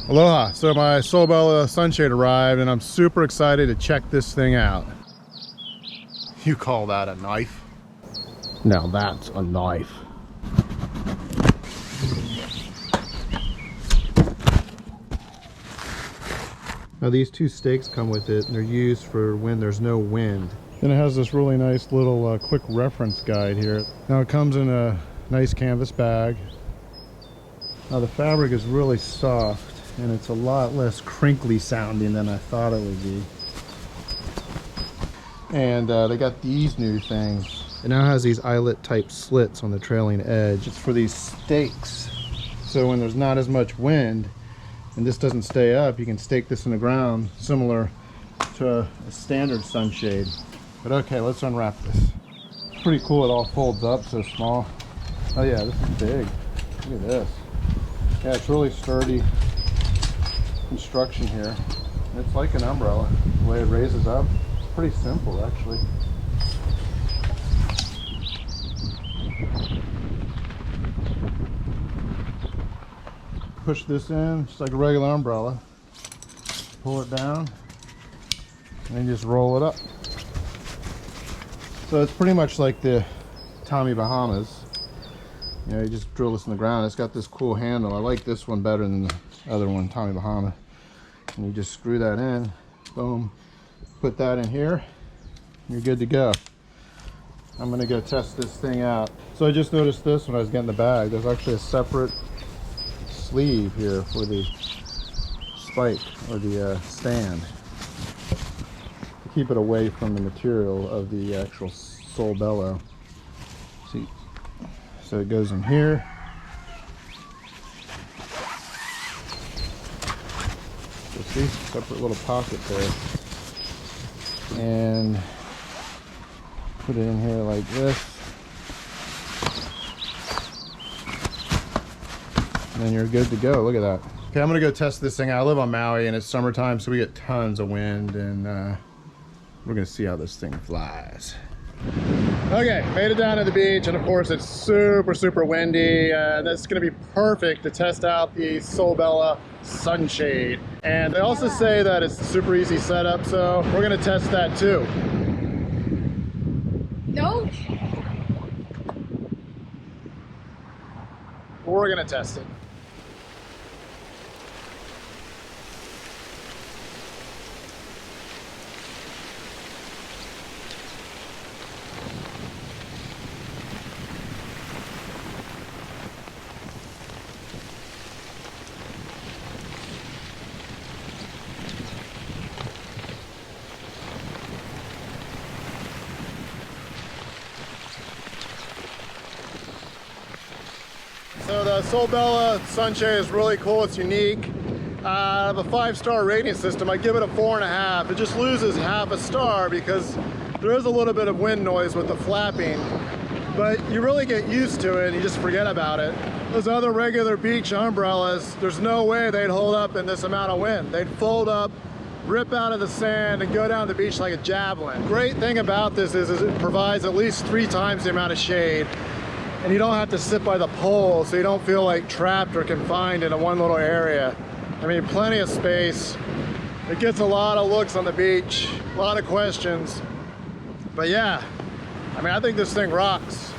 Aloha. So my SolBello sunshade arrived and I'm super excited to check this thing out. You call that a knife? Now that's a knife. Now these two stakes come with it and they're used for when there's no wind. Then it has this really nice little quick reference guide here. Now it comes in a nice canvas bag. Now the fabric is really soft and it's a lot less crinkly sounding than I thought it would be. And they got these new things. It now has these eyelet type slits on the trailing edge. It's for these stakes. So when there's not as much wind and this doesn't stay up, you can stake this in the ground similar to a standard sunshade. But okay, let's unwrap this. It's pretty cool, it all folds up so small. Oh yeah, this is big. Look at this. Yeah, it's really sturdy construction here. It's like an umbrella, the way it raises up. It's pretty simple actually. Push this in just like a regular umbrella. Pull it down and then just roll it up. So it's pretty much like the Tommy Bahamas. You know, you just drill this in the ground. It's got this cool handle. I like this one better than the other one, Tommy Bahama. And you just screw that in, boom, put that in here, you're good to go. I'm gonna go test this thing out. So I just noticed this when I was getting the bag. There's actually a separate sleeve here for the spike or the stand to keep it away from the material of the actual SolBello. See, so it goes in here. So see, separate little pocket there, and put it in here like this. And then you're good to go. Look at that. Okay, I'm gonna go test this thing out. I live on Maui and it's summertime, so we get tons of wind, and we're gonna see how this thing flies. Okay, made it down to the beach, and of course it's super windy. That's gonna be perfect to test out the SolBello sunshade. And they also say that it's a super easy setup, so we're gonna test that too. No. We're gonna test it. So the SolBello sunshade is really cool, it's unique. Out of a 5-star rating system, I give it a 4.5. It just loses half a star because there is a little bit of wind noise with the flapping, but you really get used to it and you just forget about it. Those other regular beach umbrellas, there's no way they'd hold up in this amount of wind. They'd fold up, rip out of the sand, and go down the beach like a javelin. Great thing about this is it provides at least 3 times the amount of shade. And you don't have to sit by the pole, so you don't feel like trapped or confined in a one little area. I mean, plenty of space. It gets a lot of looks on the beach, a lot of questions. But yeah, I mean, I think this thing rocks.